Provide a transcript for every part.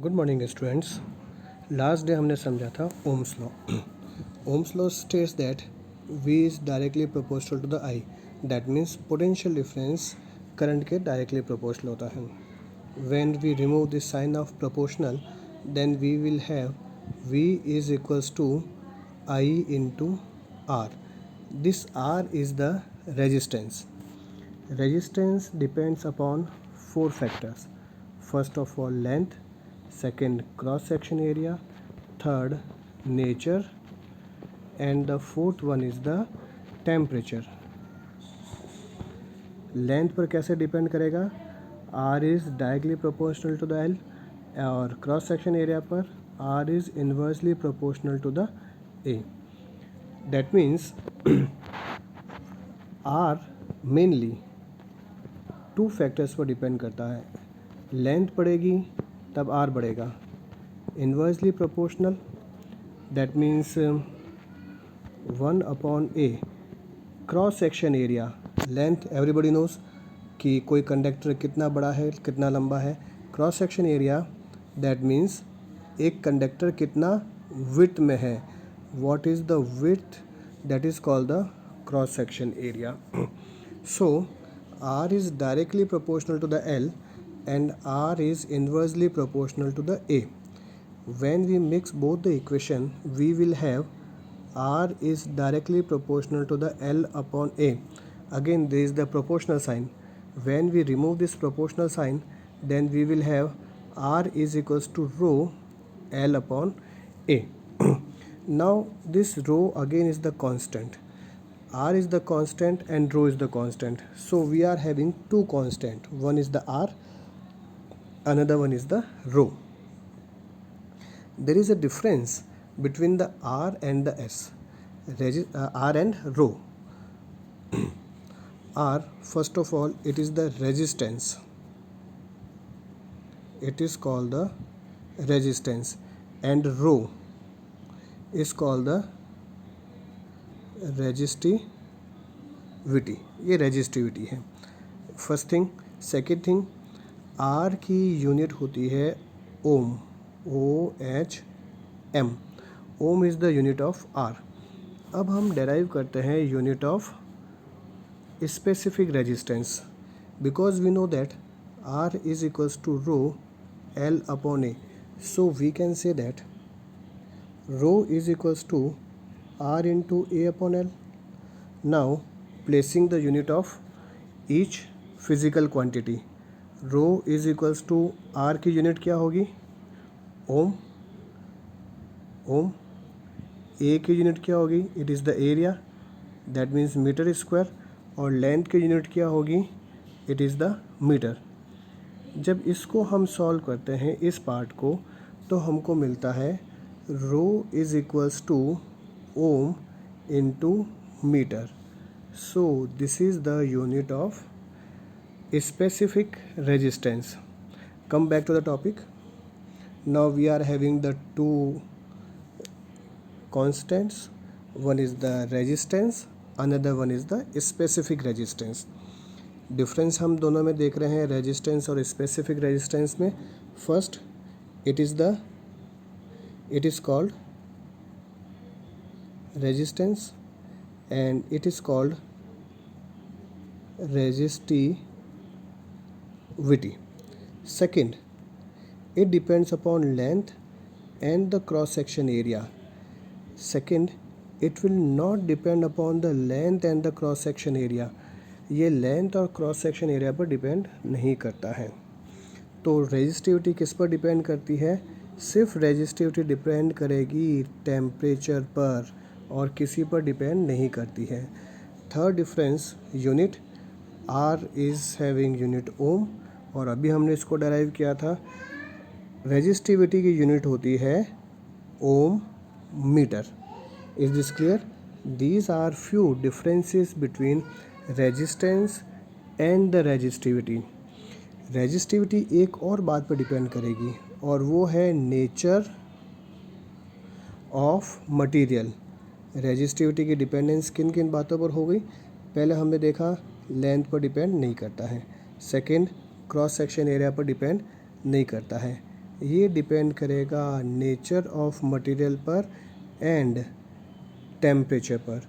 Good morning students. Last day हमने समझा था Ohm's law. Ohm's law states that V is directly proportional to the I, that means potential difference current के directly proportional होता है। When we remove this sign of proportional then we will have V is equals to I into R. This R is the resistance. Resistance depends upon four factors. First of all, length. Second, cross section area. Third, nature. And the fourth one is the temperature. Length पर कैसे depend करेगा? R is directly proportional to the L. और cross section area पर R is inversely proportional to the A. That means R mainly two factors पर depend करता है. Length बढ़ेगी तब आर बढ़ेगा. Inversely proportional, that means 1/A. Cross section area, length everybody knows कि कोई कंडक्टर कितना बड़ा है, कितना लंबा है. Cross section area that means एक कंडक्टर कितना विड्थ में है. What is the width? That is called the cross section area. So R is directly proportional to the L and R is inversely proportional to the A. When we mix both the equation, we will have R is directly proportional to the L upon A. Again, there is the proportional sign. When we remove this proportional sign, then we will have R is equals to rho L upon A. Now, this rho again is the constant. R is the constant and rho is the constant. So we are having two constant. One is the R, another one is the rho. There is a difference between the R and the S. R and rho. R, first of all, it is the resistance. It is called the resistance, and rho is called the resistivity. ये resistivity है first thing. Second thing, R की unit होती है ohm. OHM. Ohm is the unit of R. अब हम derive करते हैं unit of specific resistance. Because we know that R is equals to rho L upon A. So we can say that rho is equals to R into A upon L. Now placing the unit of each physical quantity. Rho is equals to R की unit क्या होगी? Ohm. A की unit क्या होगी? It is the area, that means metre square. और length की unit क्या होगी? It is the metre. जब इसको हम सॉल्व करते हैं इस पार्ट को, तो हमको मिलता है rho is equals to ohm into meter. So this is the unit of specific resistance. Come back to the topic. Now we are having the two constants. One is the resistance, another one is the specific resistance. Difference हम दोनों में देख रहे हैं, resistance और specific resistance में. First, it is called resistance and it is called resistivity. Second, it depends upon length and the cross section area. Second, it will not depend upon the length and the cross section area. ये length और cross section area पर depend नहीं करता है. तो resistivity किस पर depend करती है? सिर्फ रेजिस्टिविटी डिपेंड करेगी टेम्परेचर पर और किसी पर डिपेंड नहीं करती है. Third difference, unit. R is having unit ohm, और अभी हमने इसको डेराइव किया था. रेजिस्टिविटी की यूनिट होती है ohm metre. Is this clear? These are few differences between resistance and the resistivity. Resistivity एक और बात पर डिपेंड करेगी, और वो है नेचर ऑफ मटेरियल. रेजिस्टिविटी की डिपेंडेंस किन किन बातों पर हो गई? पहले हमने देखा लेंथ पर डिपेंड नहीं करता है. सेकंड, क्रॉस सेक्शन एरिया पर डिपेंड नहीं करता है. ये डिपेंड करेगा नेचर ऑफ मटेरियल पर एंड टेम्परेचर पर।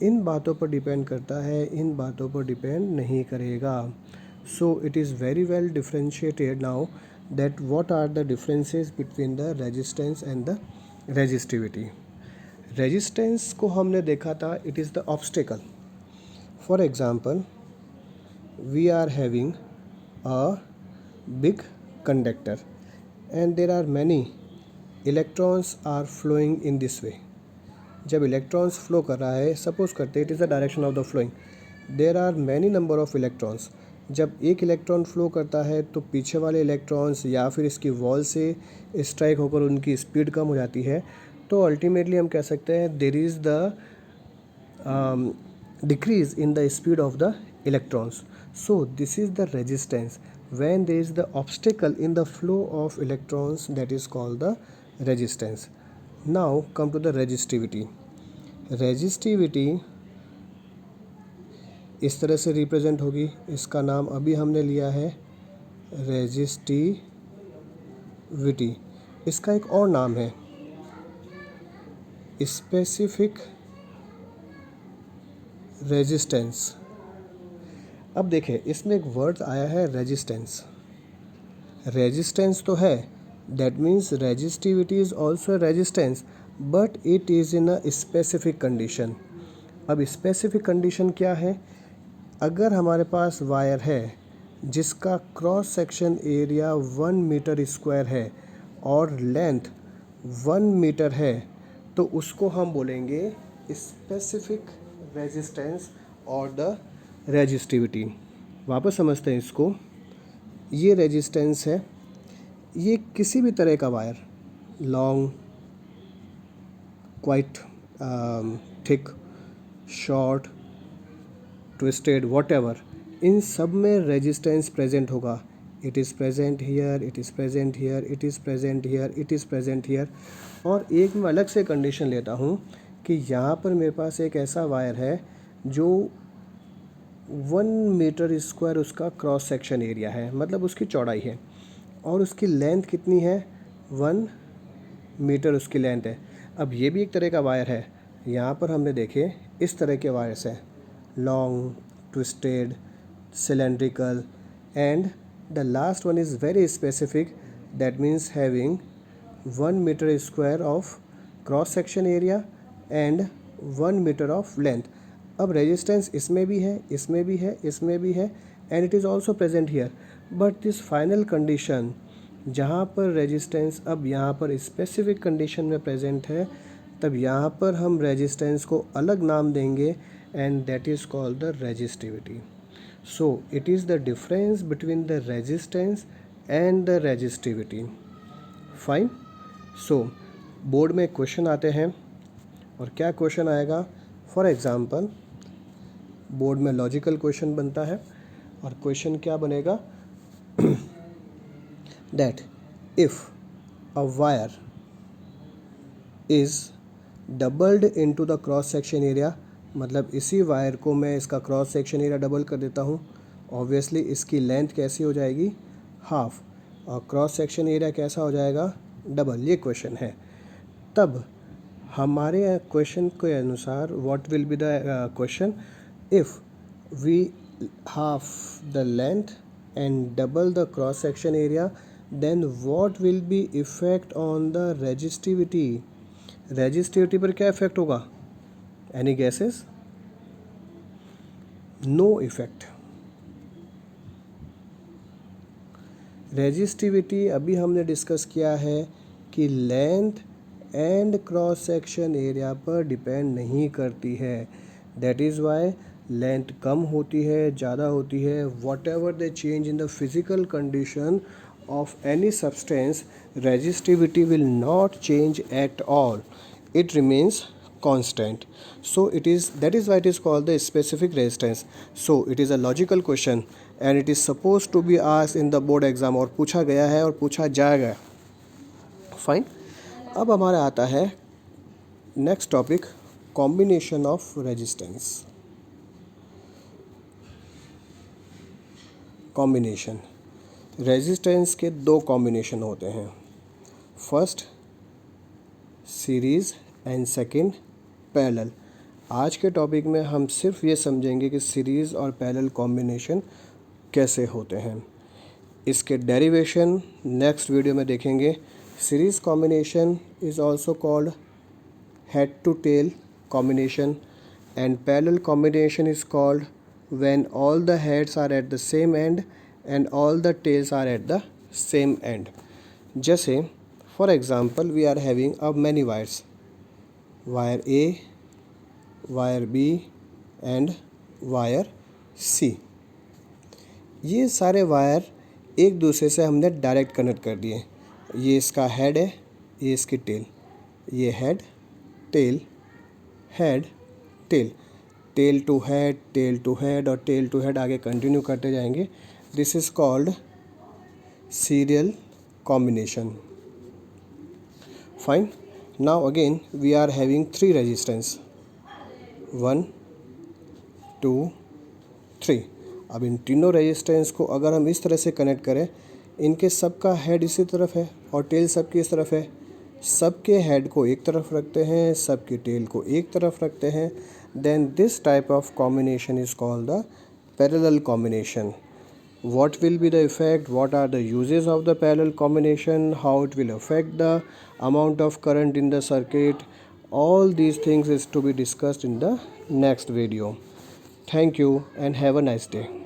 इन बातों पर डिपेंड करता है, इन बातों पर डिपेंड नहीं करेगा। So it is very well differentiated now that what are the differences between the resistance and the resistivity. Resistance को हमने देखा था, it is the obstacle. For example, we are having a big conductor and there are many electrons are flowing in this way. जब electrons flow कर रहा है, suppose करते it is the direction of the flowing, there are many number of electrons. जब एक electron flow करता है तो पीछे वाले इलेक्ट्रॉन्स या फिर इसकी वॉल से स्ट्राइक होकर उनकी स्पीड कम हो जाती है। तो अल्टीमेटली हम कह सकते हैं there is the decrease in the speed of the electrons. So this is the resistance. When there is the obstacle in the flow of electrons, that is called the resistance. Now come to the resistivity. Resistivity इस तरह से represent होगी, इसका नाम अभी हमने लिया है रेजिस्टिविटी। इसका एक और नाम है स्पेसिफिक रेजिस्टेंस। अब देखें, इसमें एक वर्ड आया है रेजिस्टेंस। रेजिस्टेंस तो है, that means resistivity is also resistance, but it is in a specific condition. अब स्पेसिफिक कंडीशन क्या है? अगर हमारे पास वायर है जिसका cross section area 1 metre square है और लेंथ 1 मीटर है, तो उसको हम बोलेंगे स्पेसिफिक रेजिस्टेंस और द रेजिस्टिविटी। वापस समझते हैं इसको। ये रेजिस्टेंस है, ये किसी भी तरह का wire, long, quite thick, short, twisted, whatever, इन सब में रेजिस्टेंस प्रेजेंट होगा। It is present here, it is present here, it is present here, it is present here. और एक मैं अलग से कंडीशन लेता हूँ कि यहाँ पर मेरे पास एक ऐसा वायर है जो 1 मीटर स्क्वायर उसका क्रॉस सेक्शन एरिया है, मतलब उसकी चौड़ाई है, और उसकी लेंथ कितनी है? 1 मीटर उसकी लेंथ है। अब ये भी एक तरह का वायर है। यहाँ पर हमने देखे इस तरह के वायर्स हैं, long, twisted, cylindrical, and the last one is very specific, that means having 1 metre square of cross section area and 1 metre of length. अब रेजिस्टेंस इसमें भी है, इसमें भी है, इसमें भी है, and it is also present here. But this final condition जहाँ पर रेजिस्टेंस अब यहाँ पर स्पेसिफिक कंडीशन में प्रेजेंट है, तब यहाँ पर हम रेजिस्टेंस को अलग नाम देंगे and that is called the resistivity. So it is the difference between the resistance and the resistivity. Fine. So board में क्वेश्चन आते हैं, और क्या क्वेश्चन आएगा? फॉर एग्ज़ाम्पल, बोर्ड में लॉजिकल क्वेश्चन बनता है, और क्वेश्चन क्या बनेगा? That if a wire is doubled into the cross section area, मतलब इसी वायर को मैं इसका क्रॉस सेक्शन एरिया डबल कर देता हूँ, ऑब्वियसली इसकी लेंथ कैसी हो जाएगी? हाफ, और क्रॉस सेक्शन एरिया कैसा हो जाएगा? डबल। ये क्वेश्चन है। तब हमारे क्वेश्चन के अनुसार what will be the question? If we half the length and double the cross section area, then what will be effect on the resistivity? Resistivity पर क्या इफेक्ट होगा? Any guesses? No effect. Resistivity अभी हमने discuss किया है कि length and cross section area पर depend नहीं करती है। दैट इज़ वाई लेंथ कम होती है, ज़्यादा होती है, whatever the change in the physical condition of any substance, resistivity will not change at all, it remains constant. So it is, that is why it is called the specific resistance. So it is a logical question and it is supposed to be asked in the board exam, और पूछा गया है और पूछा जाएगा। Fine. अब हमारा आता है next topic, combination of resistance. Combination, resistance के दो कॉम्बिनेशन होते हैं। First series and second parallel. आज के टॉपिक में हम सिर्फ ये समझेंगे कि सीरीज़ और पैरेलल कॉम्बिनेशन कैसे होते हैं। इसके डेरिवेशन नेक्स्ट वीडियो में देखेंगे। Series combination is also called head to tail combination and parallel combination is called when all the heads are at the same end and all the tails are at the same end. जैसे for example we are having many wires, wire A, wire B and wire C. ये सारे wire एक दूसरे से हमने direct connect कर दिए। ये इसका हेड है, ये इसकी टेल, ये head tail head tail, tail to head और टेल टू हेड आगे कंटिन्यू करते जाएंगे। This is called serial combination. Fine. Now again we are having 3 resistance 1 2 3। अब इन तीनों रेजिस्टेंस को अगर हम इस तरह से कनेक्ट करें, इनके सबका हेड इसी तरफ है और टेल सबकी इस तरफ है। सबके हेड को एक तरफ रखते हैं, सबकी टेल को एक तरफ रखते हैं, then this type of combination is called the parallel combination. What will be the effect? What are the uses of the parallel combination? How it will affect the amount of current in the circuit? All these things is to be discussed in the next video. Thank you and have a nice day.